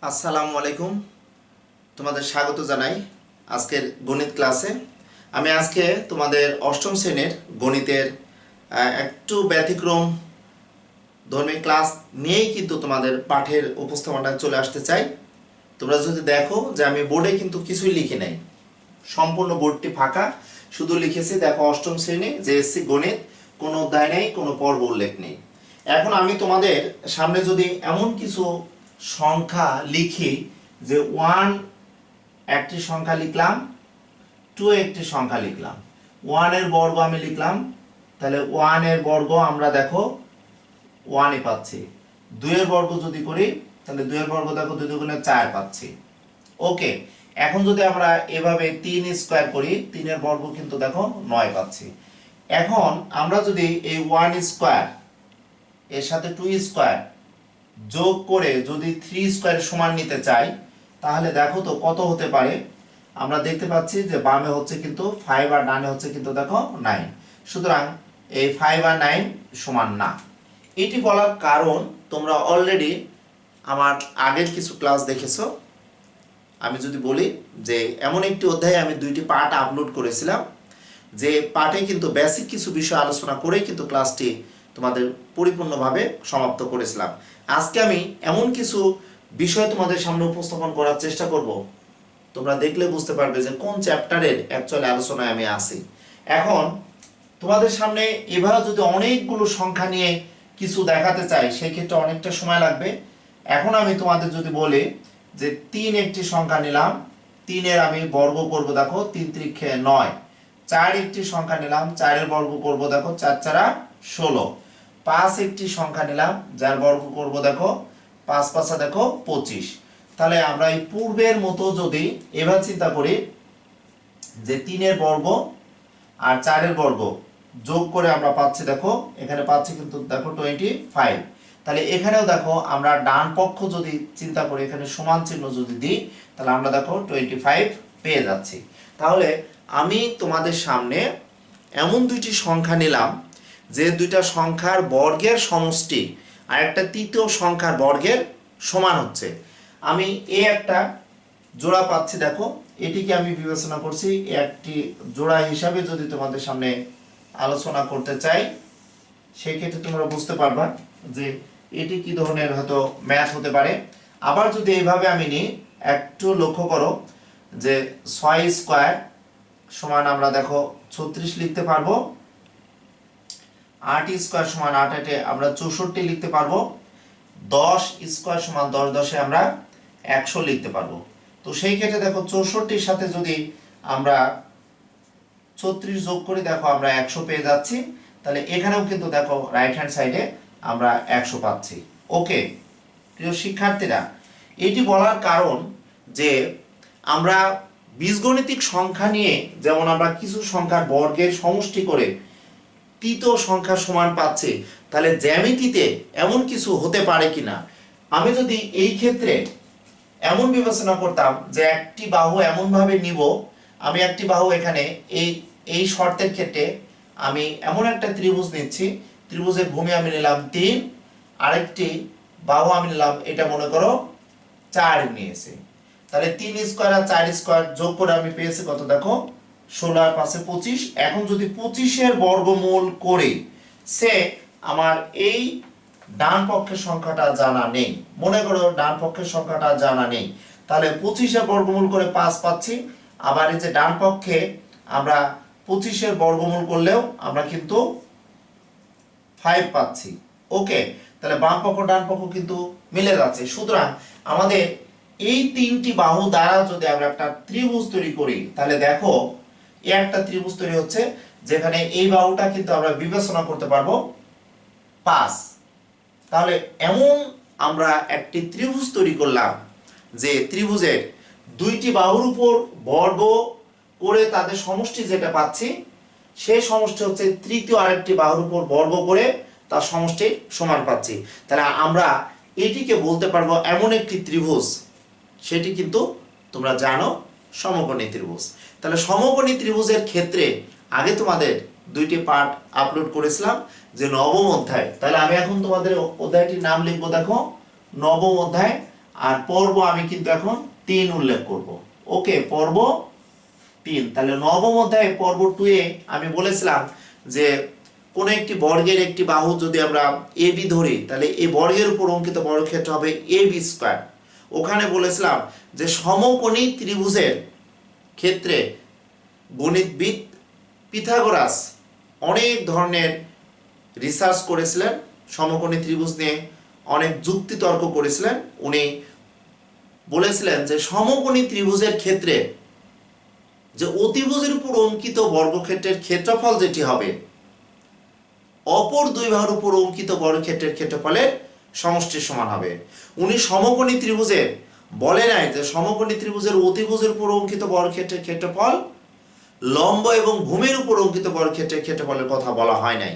আসসালামু আলাইকুম। তোমাদের স্বাগত জানাই আজকের গণিত ক্লাসে। আমি আজকে তোমাদের অষ্টম শ্রেণীর গণিতের একটু ব্যতিক্রম ধর্মী ক্লাস নিয়েই কিন্তু তোমাদের পাঠের উপস্থাপনা চলে আসতে চাই। তোমরা যদি দেখো যে আমি বোর্ডে কিন্তু কিছুই লিখি নাই, সম্পূর্ণ বোর্ডটি ফাঁকা, শুধু লিখেছি দেখো অষ্টম শ্রেণী জেএসসি গণিত, কোনো অধ্যায় নেই, কোনো পর্ব উল্লেখ নেই। এখন আমি তোমাদের সামনে যদি এমন কিছু সংখ্যা লিখি যে 1 একটি সংখ্যা লিখলাম, 2 একটি সংখ্যা লিখলাম, 1 এর বর্গ আমি লিখলাম, তাহলে 1 এর বর্গ আমরা দেখো 1ই পাচ্ছি। 2 এর বর্গ যদি করি তাহলে 2 এর বর্গ দেখো 2 দুগুণে 4 পাচ্ছি। ওকে, এখন যদি আমরা এভাবে 3 স্কয়ার করি, 3 এর বর্গ কিন্তু দেখো 9 পাচ্ছি। এখন আমরা যদি এই 1 স্কয়ার এর সাথে 2 স্কয়ার যোগ করে যদি 3 স্কয়ারের সমান নিতে চাই, তাহলে দেখো তো কত হতে পারে। আমরা দেখতে পাচ্ছি যে বামে হচ্ছে কিন্তু 5 আর ডানে হচ্ছে কিন্তু দেখো 9। সুতরাং এই 5 আর 9 সমান না। এটি বলার কারণ তোমরা অলরেডি আমার আগের কিছু ক্লাস দেখেছো। আমি যদি বলি যে এমন একটি অধ্যায়ে আমি 2টি পার্ট আপলোড করেছিলাম, যে পাঠে কিন্তু বেসিক কিছু বিষয় আলোচনা করে কিন্তু ক্লাসটি তোমাদের পরিপূর্ণভাবে সমাপ্ত করেছিলাম। আজকে আমি এমন কিছু বিষয় তোমাদের সামনে উপস্থাপন করার চেষ্টা করব, তোমরা দেখলে বুঝতে পারবে যে কোন চ্যাপ্টারের অ্যাকচুয়ালি আলোচনায় আমি আছি। এখন তোমাদের সামনে এভাবে যদি অনেকগুলো সংখ্যা নিয়ে কিছু দেখাতে চাই, সেই ক্ষেত্রে অনেকটা সময় লাগবে। এখন আমি তোমাদের যদি বলি যে 3 একটি সংখ্যা নিলাম, 3 এর আমি বর্গ করব দেখো 3 × 9। 4 একটি সংখ্যা নিলাম, 4 এর বর্গ করব দেখো 4 × 4 = 16। 5 একটি সংখ্যা নিলাম, যার বর্গ করব দেখো 5 × 5 দেখো 25। তাহলে আমরা এই পূর্বের মতো যদি এভাবে চিন্তা করি যে 3 এর বর্গ আর 4 এর বর্গ যোগ করে আমরা পাচ্ছি দেখো, এখানে পাচ্ছি কিন্তু দেখো 25। তাহলে এখানেও দেখো আমরা ডান পক্ষ যদি চিন্তা করি, এখানে সমান চিহ্ন যদি দিই, তাহলে আমরা দেখো 25 পেয়ে যাচ্ছি। তাহলে আমি তোমাদের সামনে এমন দুইটি সংখ্যা নিলাম যে দুইটা সংখ্যার বর্গের সমষ্টি আর একটা তৃতীয় সংখ্যার বর্গের সমান হচ্ছে। আমি একটা জোড়া পাচ্ছি দেখো, এটিকে আমি বিবেচনা করছি একটি জোড়া হিসাবে যদি তোমাদের সামনে আলোচনা করতে চাই, সেই ক্ষেত্রে তোমরা বুঝতে পারবা যে এটি কি ধরনের হয়তো ম্যাথ হতে পারে। আবার যদি এইভাবে আমি নিই, একটু লক্ষ্য করো যে 6 স্কয়ার সমান আমরা দেখো 36 লিখতে পারবো, 8 স্কয়ার সমান 8 8 আমরা 64 লিখতে পারবো, 10 স্কয়ার সমান 10 10 আমরা 100 লিখতে পারবো। তো সেই ক্ষেত্রে দেখো 64 এর সাথে যদি আমরা 36 যোগ করি দেখো আমরা 100 পেয়ে যাচ্ছি। তাহলে এখানেও কিন্তু দেখো রাইট হ্যান্ড সাইডে আমরা 100 পাচ্ছি। ওকে প্রিয় শিক্ষার্থীরা, এটি বলার কারণ যে আমরা বীজগণিতিক সংখ্যা নিয়ে যেমন আমরা কিছু সংখ্যার বর্গের সমষ্টি করে তৃতীয় সংখ্যার সমান পাচ্ছি, তাহলে জ্যামিতিতে এমন কিছু হতে পারে কিনা। আমি যদি এই ক্ষেত্রে এমন বিবেচনা করতাম যে একটি বাহু এমন ভাবে নিব, আমি একটি বাহু এখানে এই শর্তের ক্ষেত্রে আমি এমন একটা ত্রিভুজ নিচ্ছি, ত্রিভুজের ভূমি আমি নিলাম 3, আরেকটি বাহু আমি নিলাম এটা মনে করো 4 নিয়েছি। তাহলে 3 স্কয়ার আর 4 স্কয়ার যোগ করে আমি পেয়েছি কত দেখো 16 আর 5 25। এখন যদি 25 এর বর্গমূল করে সে আমার এই ডান পক্ষের সংখ্যাটা জানা নেই, মনে করো ডান পক্ষের সংখ্যাটা জানা নেই, তাহলে 25 এর বর্গমূল করে 5 পাচ্ছি। আবার এই যে ডান পক্ষে আমরা 25 এর বর্গমূল করলেও আমরা কিন্তু 5 পাচ্ছি। ওকে, তাহলে বাম পক্ষ ডান পক্ষ কিন্তু মিলে যাচ্ছে। সুতরাং আমাদের এই তিনটি বাহু দ্বারা যদি আমরা একটা ত্রিভুজ তৈরি করি, তাহলে দেখো এই একটা ত্রিভুজ তৈরি হচ্ছে, যেখানে এই বাহুটা কিন্তু আমরা বিবেচনা করতে পারবো 5। তাহলে এমন আমরা একটি ত্রিভুজ তৈরি করলাম যে ত্রিভুজের দুইটি বাহুর উপর বর্গ করে তাদের সমষ্টি যেটা পাচ্ছি, সেই সমষ্টি হচ্ছে তৃতীয় আরেকটি বাহুর উপর বর্গ করে তার সমষ্টি সমান পাচ্ছি। তাহলে আমরা এটিকে বলতে পারবো এমন একটি ত্রিভুজ, সেটি কিন্তু তোমরা জানো সমকোণী ত্রিভুজ। তাহলে সমকোণী ত্রিভুজের ক্ষেত্রে আগে তোমাদের 2টি পার্ট আপলোড করেছিলাম যে নবম অধ্যায়। তাহলে আমি এখন তোমাদের অধ্যায়টির নাম লিখবো দেখো নবম অধ্যায়। আর পর্ব আমি কিন্তু এখন 3 উল্লেখ করব। ওকে, পর্ব 3। তাহলে নবম অধ্যায়ে পর্ব 2 এ আমি বলেছিলাম যে কোন একটি বর্গের একটি বাহু যদি আমরা এবি ধরি, তাহলে এই বর্গের উপর অঙ্কিত বর্গক্ষেত্র হবে এবি স্কয়ার। ওখানে বলেছিলাম যে সমকোণী ত্রিভুজের ক্ষেত্রে গণিতবিদ পিথাগোরাস অনেক ধরনের রিসার্চ করেছিলেন, সমকোণী ত্রিভুজ নিয়ে অনেক যুক্তি তর্ক করেছিলেন। উনি বলেছিলেন যে সমকোণী ত্রিভুজের ক্ষেত্রে যে অতিভুজের উপর অঙ্কিত বর্গক্ষেত্রের ক্ষেত্রফল যেটি হবে অপর দুই বাহুর উপর অঙ্কিত বর্গক্ষেত্রের ক্ষেত্রফলের সমষ্টির সমান হবে। উনি সমকোণী ত্রিভুজের বলে নাই যে সমকোণী ত্রিভুজের অতিভুজের উপর অঙ্কিত বর্গক্ষেত্রের ক্ষেত্রফল লম্ব এবং ভূমির উপর অঙ্কিত বর্গক্ষেত্রের ক্ষেত্রফলের কথা বলা হয় নাই।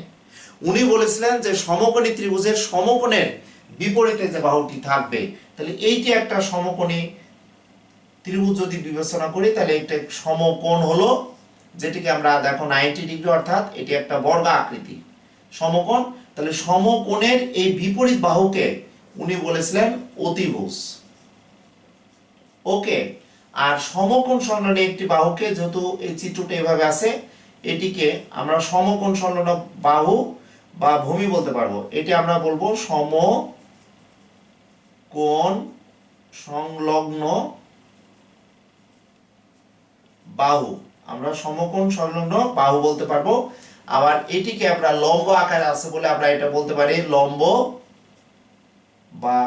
উনি বলেছিলেন যে সমকোণী ত্রিভুজের সমকোণের বিপরীতে যে বাহুটি থাকবে, তাহলে এইটি একটা সমকোণী ত্রিভুজ যদি বিবেচনা করি তাহলে একটা সমকোণ হলো, যেটিকে আমরা দেখো 90 ডিগ্রি, অর্থাৎ এটি একটা বর্গ আকৃতি সমকোণ। তাহলে সমকোণের এই বিপরীত বাহুকে উনি বলেছিলেন অতিভুজ। ওকে, আর সমকোণ সংলগ্ন একটি বাহুকে, যেহেতু এই চিত্রটা এভাবে আছে, এটিকে আমরা সমকোণ সংলগ্ন বাহু বা ভূমি বলতে পারবো। এটি আমরা বলবো সমকোণ সংলগ্ন বাহু, আমরা সমকোণ সংলগ্ন বাহু বলতে পারবো। আবার এটিকে আমরা লম্ব আকারে আছে বলে আমরা এটা বলতে পারি লম্ব, বা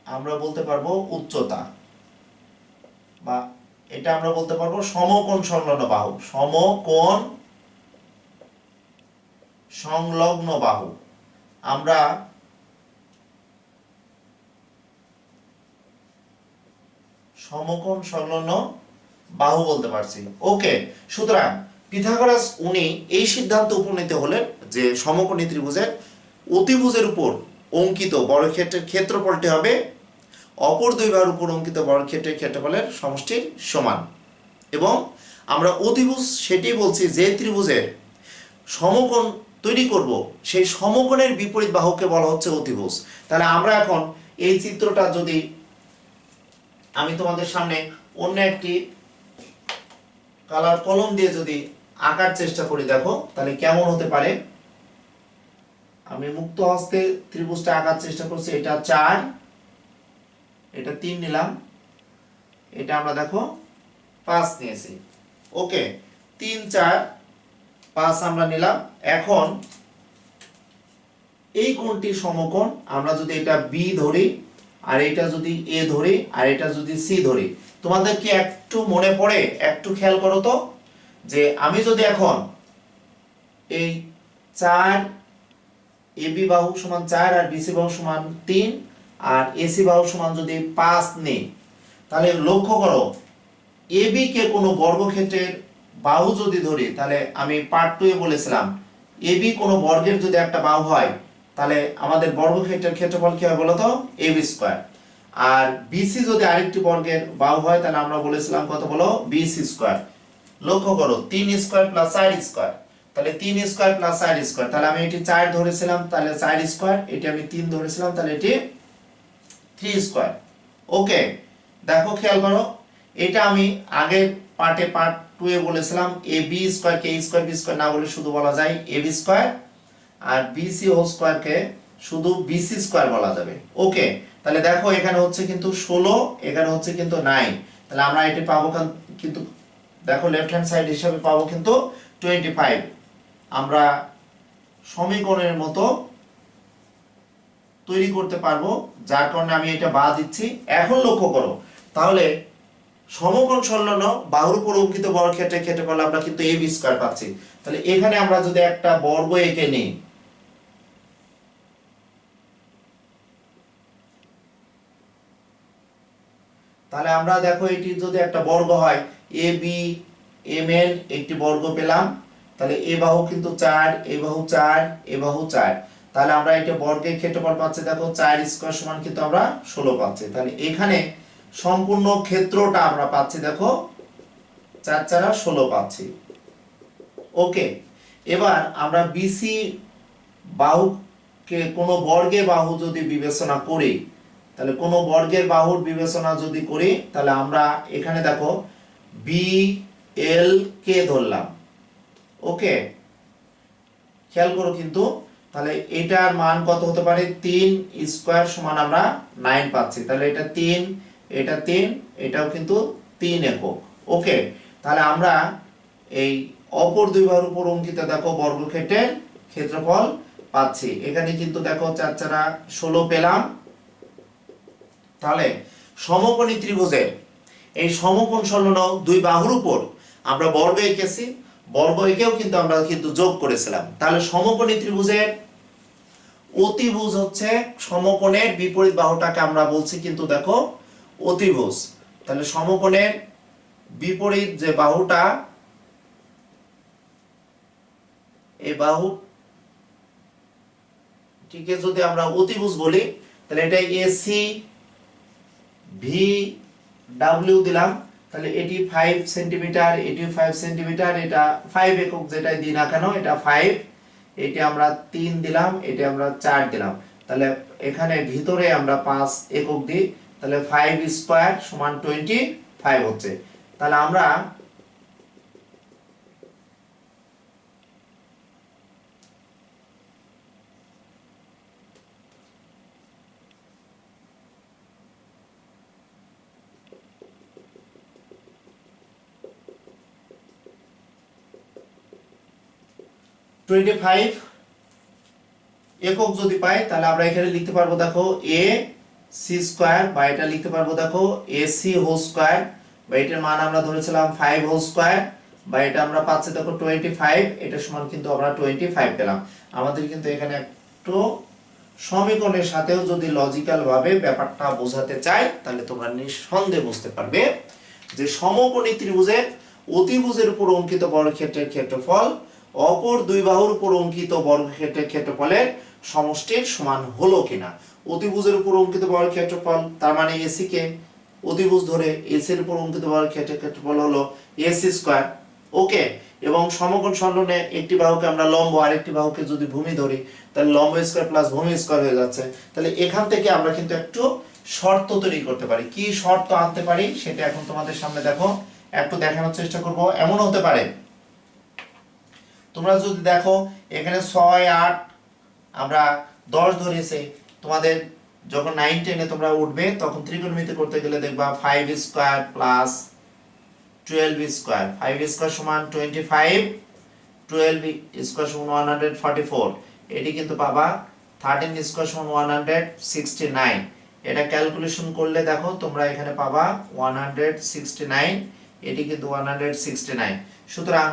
আমরা বলতে পারবো উচ্চতা, বা এটা আমরা বলতে পারবো সমকোণ সংলগ্ন বাহু, সমকোণ সংলগ্ন বাহু। আমরা সমকোণ সংলগ্ন বাহু বলতে পারছি। ওকে, সুতরাং পিথাগোরাস উনি এই সিদ্ধান্ত উপনীত হলেন যে সমকোণী ত্রিভুজের অতিভুজের উপর অঙ্কিত বর্গক্ষেত্রের ক্ষেত্রফলটি হবে অপর দুই বাহুর উপর অঙ্কিত বর্গক্ষেত্রের ক্ষেত্রফলের সমষ্টির সমান। এবং আমরা অতিভুজ সেটি বলছি যে ত্রিভুজের সমকোণ তৈরি করব, সেই সমকোণের বিপরীত বাহুকে বলা হচ্ছে অতিভুজ। তাহলে আমরা এখন এই চিত্রটা যদি আমি তোমাদের সামনে অন্য একটি কালার কলম দিয়ে যদি আঁকার চেষ্টা করি, দেখো তাহলে কেমন হতে পারে। আমি মুক্ত হস্তে ত্রিভুজটা আঁকার চেষ্টা করছি। এটা 4, এটা 3 নিলাম, এটা আমরা দেখো 5 নিয়েছি। ওকে, 3 4 5 আমরা নিলাম। এখন এই কোণটি সমকোণ, আমরা যদি এটা বি ধরি আর এটা যদি এ ধরি আর এটা যদি সি ধরি, তোমাদের কি একটু মনে পড়ে, একটু খেয়াল করো তো, যে আমি যদি এখন এই 4 এবি বাহু সমান 4 আর বিসি বাহু সমান 3 আর এসি বাহু সমান যদি 5 নেই, তাহলে লক্ষ্য করো এবি কে কোনো বর্গক্ষেত্রের বাহু যদি ধরি, তাহলে আমি পার্ট 2 এ বলেছিলাম এবি কোনো বর্গের যদি একটা বাহু হয়, তাহলে আমাদের বর্গক্ষেত্রের ক্ষেত্রফল কি হয় বলো তো, এবি স্কয়ার। আর বিসি যদি আরেকটি বর্গের বাহু হয়, তাহলে আমরা বলেছিলাম কত বলো, বিসি স্কয়ার। লক্ষ্য করো 3 স্কয়ার প্লাস 4 স্কয়ার, তাহলে 3 স্কয়ার প্লাস 4 স্কয়ার, তাহলে আমি এটি 4 ধরেছিলাম, তাহলে 4 স্কয়ার, এটি আমি 3 ধরেছিলাম, তাহলে এটি 3 স্কয়ার। ওকে, দেখো খেয়াল করো, এটা আমি আগের পার্টে পার্ট 2 এ বলেছিলাম A B square K square B square না বলে শুধু বলা যায় A B square, R BC whole square কে শুধু বিসি স্কয়ার বলা যাবে। ওকে, তাহলে দেখো এখানে হচ্ছে কিন্তু 16, এখানে হচ্ছে কিন্তু 9, তাহলে আমরা এটি পাবো কিন্তু দেখো লেফট হ্যান্ড সাইড হিসাবে পাবো কিন্তু 25। আমরা সমীকরণের মতো তৈরি করতে পারবো, যার কারণে আমি এটা বাদ দিচ্ছি। এখন লক্ষ্য করো, তাহলে সমকোণ সংলগ্ন বাহুর উপর অঙ্কিত বর্গক্ষেত্রের ক্ষেত্রফল আমরা কিন্তু এবি স্কয়ার পাচ্ছি। তাহলে এখানে আমরা যদি একটা বর্গ এঁকে নিই, তাহলে আমরা দেখো এটি যদি একটা বর্গ হয় এ বি এম এন একটি বর্গ পেলাম, তাহলে এ বাহু কিন্তু 4, এ বাহু 4, এ বাহু 4, তাহলে আমরা এটা বর্গের ক্ষেত্রফল পাচ্ছি দেখো 4 স্কয়ার সমান কিন্তু আমরা 16 পাচ্ছি। তাহলে এখানে সম্পূর্ণ ক্ষেত্রটা আমরা পাচ্ছি দেখো 4 4 16 পাচ্ছি। ওকে, এবার আমরা বিসি বাহুকে কোনো বর্গের বাহু যদি বিবেচনা করি, তাহলে কোনো বর্গের বাহুর বিবেচনা যদি করি তাহলে আমরা এখানে দেখো বি এল কে ধরলাম। ওকে, খেয়াল করো কিন্তু, তাহলে এটার মান কত হতে পারে? 3 স্কয়ার সমান আমরা 9 পাচ্ছি। তাহলে এটা 3, এটা 3, এটাও কিন্তু 3 একক। ওকে, তাহলে আমরা এই অপর দুই বাহুর উপর অঙ্কিত দেখো বর্গক্ষেত্রের ক্ষেত্রফল পাচ্ছি। এখানে কিন্তু দেখো 4 4 16 পেলাম। তাহলে সমকোণী ত্রিভুজের এই সমকোণ সংলগ্ন দুই বাহুর উপর আমরা বর্গ এঁকেছি, বর্গ এঁকেও কিন্তু আমরা কিন্তু যোগ করেছিলাম। তাহলে সমকোণী ত্রিভুজের অতিভুজ হচ্ছে সমকোণের বিপরীত বাহুটাকে আমরা বলছি কিন্তু দেখো অতিভুজ। তাহলে সমকোণের বিপরীত যে বাহুটা, এই বাহু টিকে যদি আমরা অতিভুজ বলি তাহলে এটা এসি ভি ডাব্লিউ দিলাম। তাহলে এটি 5 সেন্টিমিটার, এটি 5 সেন্টিমিটার, এটা 5 একক যেটাই দিই না কেন এটা 5, এটি আমরা 3 দিলাম, এটি আমরা 4 দিলাম। তাহলে এখানে ভিতরে আমরা 5 একক দিই, তাহলে 5 স্কয়ার সমান 25 হচ্ছে। তাহলে আমরা একক যদি পাই তাহলে আমরা এখানে লিখতে পারবো দেখো এ সি স্কয়ার, বা এটা লিখতে পারবো দেখো এ সি হোল স্কয়ার, বা এটার মান আমরা ধরেছিলাম 5 হোল স্কয়ার, বা এটা আমরা পাচ্ছি দেখো 25, এটা সমান কিন্তু আমরা 25 পেলাম। আমাদের কিন্তু এখানে একটু সমীকরণের সাথেও যদি লজিক্যাল ভাবে ব্যাপারটা বোঝাতে চাই তাহলে তোমরা নিঃসন্দেহে বুঝতে পারবে যে সমকোণী ত্রিভুজের অতিভুজের উপর অঙ্কিত বর্গক্ষেত্রের ক্ষেত্রফল অপর দুই বাহুর উপর অঙ্কিত বর্গক্ষেত্রের ক্ষেত্রফলের সমষ্টির সমান হলো কিনা। অতিভুজের উপর অঙ্কিত বর্গক্ষেত্রফল তার মানে এসি কে অতিভুজ ধরে এসি এর উপর অঙ্কিত বর্গক্ষেত্রের ক্ষেত্রফল হলো এসি স্কয়ার। ওকে, এবং সমকোণ সংলগ্নে একটি বাহুকে আমরা লম্ব আর একটি বাহুকে যদি ভূমি ধরি তাহলে লম্ব স্কয়ার প্লাস ভূমি স্কয়ার হয়ে যাচ্ছে। তাহলে এখান থেকে আমরা কিন্তু একটু শর্ত তৈরি করতে পারি। কি শর্ত আনতে পারি সেটা এখন তোমাদের সামনে দেখো একটু দেখানোর চেষ্টা করব। এমন হতে পারে, তোমরা যদি দেখো এখানে 6 8 আমরা 10 ধরেছি, তোমাদের যখন 9 10 এ তোমরা উঠবে তখন ত্রিকোণমিতি করতে গেলে দেখবা 5 স্কয়ার প্লাস 12 স্কয়ার, 5 স্কয়ার সমান 25, 12 স্কয়ার সমান 144, এটি কিন্তু পাবা 13 স্কয়ার সমান 169। এটা ক্যালকুলেশন করলে দেখো তোমরা এখানে পাবা 169, এটি কিন্তু 169। সুতরাং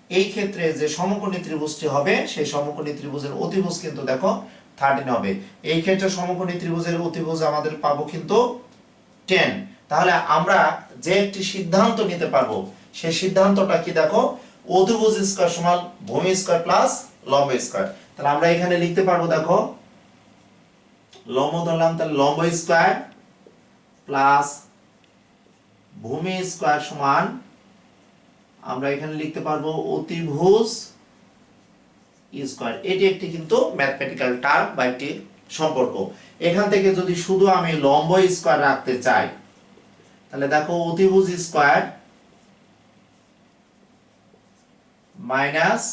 এই ক্ষেত্রে যে সমকোণী ত্রিভুজটি হবে সেই সমকোণী ত্রিভুজের অতিভুজ কিন্তু দেখো 13 হবে। এই ক্ষেত্রে সমকোণী ত্রিভুজের অতিভুজ আমাদের পাবো কিন্তু 10। তাহলে আমরা যে একটি সিদ্ধান্ত নিতে পারবো সেই সিদ্ধান্তটা কি দেখো, অতিভুজ স্কয়ার সমান ভূমি স্কয়ার প্লাস লম্ব স্কয়ার। তাহলে আমরা এখানে লিখতে পারবো দেখো লম্ব ধরলাম, তাহলে লম্ব স্কয়ার প্লাস ভূমি স্কয়ার সমান আমরা এখানে লিখতে পারবো অতিভুজ স্কয়ার। এটি একটি কিন্তু ম্যাথমেটিক্যাল টার্ম বা একটি সম্পর্ক। এখান থেকে যদি শুধু আমি লম্ব স্কয়ার রাখতে চাই তাহলে দেখো অতিভুজ স্কয়ার মাইনাস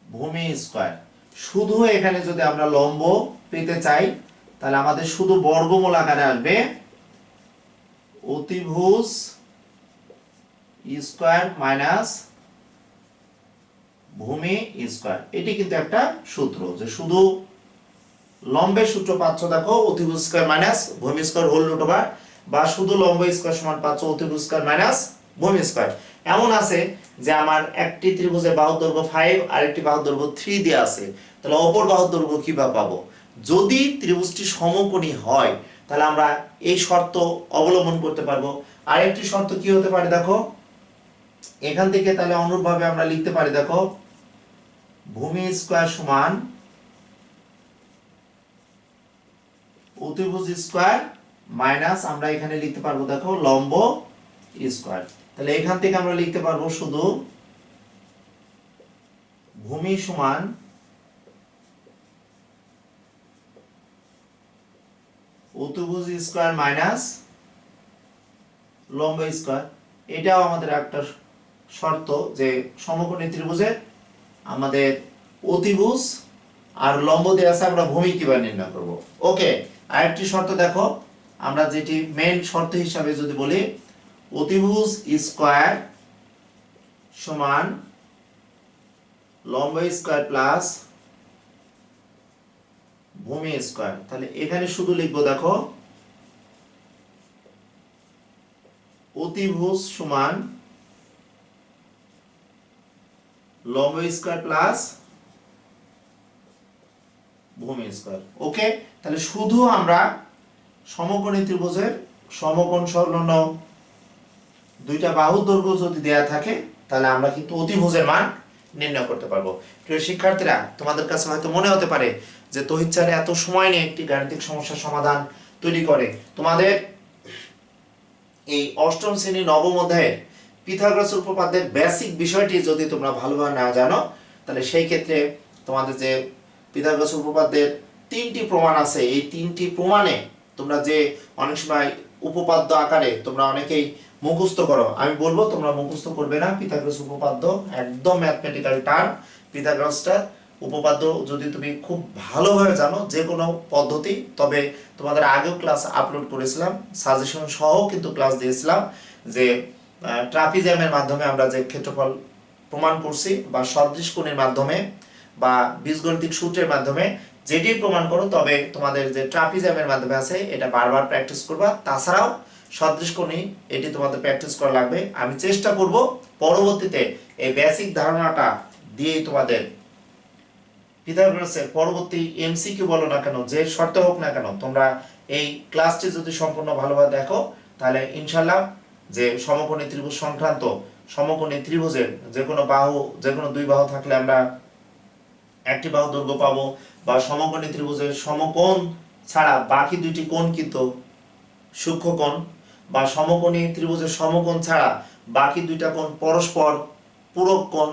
ভূমি স্কয়ার। শুধু এখানে যদি আমরা লম্ব পেতে চাই তাহলে আমাদের শুধু বর্গমূল আকারে আসবে অতিভুজ স্কয়ার মাইনাস ভূমি স্কয়ার। এটি কিন্তু একটা সূত্র, যে শুধু লম্বের সূত্র পাচ্ছ দেখো অতিভুজ স্কয়ার মাইনাস ভূমি স্কয়ার হোল রুট ওভার, বা শুধু লম্ব স্কয়ার সমান পাচ্ছ অতিভুজ স্কয়ার মাইনাস ভূমি স্কয়ার। এমন আছে যে আমার একটি ত্রিভুজের বাহুর দৈর্ঘ্য 5 আর একটি বাহুর দৈর্ঘ্য 3 দেয়া আছে, তাহলে অপর বাহুর দৈর্ঘ্য কিভাবে পাবো? যদি ত্রিভুজটি সমকোণী হয় তাহলে আমরা এই শর্ত অবলম্বন করতে পারবো। আরেকটি শর্ত কি হতে পারে দেখো, এখান থেকে তাহলে অনুরূপভাবে আমরা লিখতে পারি দেখো ভূমি স্কয়ার সমান অতিভুজ স্কয়ার মাইনাস আমরা এখানে লিখতে পারবো দেখো লম্ব স্কয়ার। তাহলে এখান থেকে আমরা লিখতে পারবো শুধু ভূমি সমান অতিভুজ স্কয়ার মাইনাস লম্ব স্কয়ার, এটাও আমাদের একটা শর্ত যে সমকোণী ত্রিভুজের আমাদের অতিভুজ আর লম্ব দেয়া আছে, আমরা ভূমি কিভাবে নির্ণয় করব। ওকে, আরেকটি শর্ত দেখো, আমরা যেটি মেইন শর্ত হিসাবে যদি বলি অতিভুজ স্কয়ার সমান লম্ব স্কয়ার প্লাস ভূমি স্কয়ার, তাহলে এখানে শুধু লিখবো দেখো অতিভুজ সমান লম্ব স্কয়ার প্লাস ভূমি স্কয়ার। ওকে, তাহলে শুধু আমরা সমকোণী ত্রিভুজের সমকোণ সংলগ্ন দুইটা বাহুর দৈর্ঘ্য যদি দেয়া থাকে তাহলে আমরা কিন্তু অতিভুজের মান নির্ণয় করতে পারবো। প্রিয় শিক্ষার্থীরা, তোমাদের কাছে হয়তো মনে হতে পারে যে তৌহিদ স্যার এত সময় নিয়ে একটি গাণিতিক সমস্যার সমাধান তৈরি করে। তোমাদের এই অষ্টম শ্রেণী নবম অধ্যায়ে পিথাগোরাস উপপাদ্যের বেসিক বিষয়টি যদি তোমরা ভালোভাবে না জানো তাহলে সেই ক্ষেত্রে তোমাদের যে পিথাগোরাস উপপাদ্যের তিনটি প্রমাণ আছে, এই তিনটি প্রমাণে তোমরা যে অনেক সময় উপপাদ্য আকারে তোমরা অনেকেই মুখস্থ করো, আমি বলবো তোমরা মুখস্থ করবে না। পিথাগোরাস উপপাদ্য একদম ম্যাথমেটিক্যাল টার্ম। পিথাগোরাসটা উপপাদ্য যদি তুমি খুব ভালোভাবে জানো যে কোনো পদ্ধতি, তবে তোমাদের আগেও ক্লাস আপলোড করেছিলাম, সাজেশন সহ কিন্তু ক্লাস দিয়েছিলাম যে ট্রাপিজিয়ামের মাধ্যমে আমরা যে ক্ষেত্রফল প্রমাণ করছি বা সদৃশ কোণের মাধ্যমে বা বীজগণিতিক সূত্রের মাধ্যমে যেটি প্রমাণ করো, তবে তোমাদের যে ট্রাপিজিয়ামের মাধ্যমে আছে এটা বারবার প্র্যাকটিস করবা। তাছাড়াও সদৃশ কোণী এটি তোমাদের প্র্যাকটিস করা লাগবে। আমি চেষ্টা করব পরবর্তীতে এই বেসিক ধারণাটা দিয়েই তোমাদের পিথাগোরাসের পরবর্তী এমসিকিউ বলো না কেন, যে শর্ত হোক না কেন, তোমরা এই ক্লাসটি যদি সম্পূর্ণ ভালোভাবে দেখো তাহলে ইনশাআল্লাহ যে সমকোণী ত্রিভুজ সংক্রান্ত সমকোণী ত্রিভুজের যে কোনো বাহু, যে কোনো দুই বাহু থাকলে আমরা একটি বাহু দৈর্ঘ্য পাবো, বা সমকোণী ত্রিভুজের সমকোণ ছাড়া বাকি দুইটি কোণ কিন্তু সূক্ষ্মকোণ, বা সমকোণী ত্রিভুজের সমকোণ ছাড়া বাকি দুইটা কোণ পরস্পর পূরক কোণ,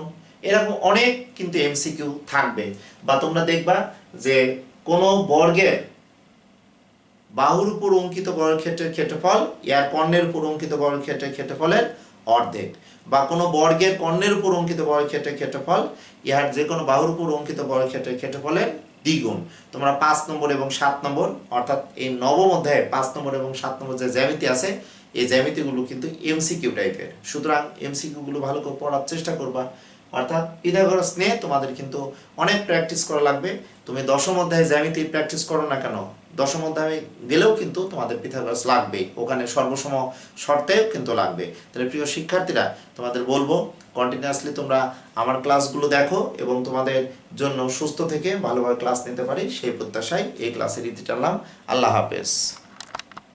এরকম অনেক কিন্তু এমসিকিউ থাকবে। বা তোমরা দেখবা যে কোনো বর্গের বাহুর উপর অঙ্কিত বর্গক্ষেত্রের ক্ষেত্রফল ইয়ার কর্ণের উপর অঙ্কিত বর্গক্ষেত্রের ক্ষেত্রফলের অর্ধেক, বা কোনো বর্গের কর্ণের উপর অঙ্কিত বর্গক্ষেত্রের ক্ষেত্রফল ইহার যে কোনো বাহুর উপর অঙ্কিত বর্গক্ষেত্রের ক্ষেত্রফলের দ্বিগুণ। তোমরা 5 নম্বর এবং 7 নম্বর অর্থাৎ এই নবম অধ্যায়ে 5 নম্বর এবং 7 নম্বর যে জ্যামিতি আছে এই জ্যামিতিগুলো কিন্তু এমসিকিউ টাইপের, সুতরাং এমসিকিউ গুলো ভালো করে পড়ার চেষ্টা করবা। অর্থাৎ পিথাগোরাস নিয়ে তোমাদের কিন্তু অনেক প্র্যাকটিস করা লাগবে। তুমি দশম অধ্যায়ে জ্যামিতি প্র্যাকটিস করো না কেন, দশম অধ্যায়ে গেলেও কিন্তু তোমাদের পিথাগোরাস লাগবে, ওখানে সর্বসম শর্তেও কিন্তু লাগবে। তাহলে প্রিয় শিক্ষার্থীরা, তোমাদের বলবো কন্টিনিউয়াসলি তোমরা আমার ক্লাসগুলো দেখো এবং তোমাদের জন্য সুস্থ থেকে ভালোভাবে ক্লাস নিতে পারি সেই প্রত্যাশায় এই ক্লাসের ইতি টানলাম। আল্লাহ হাফেজ।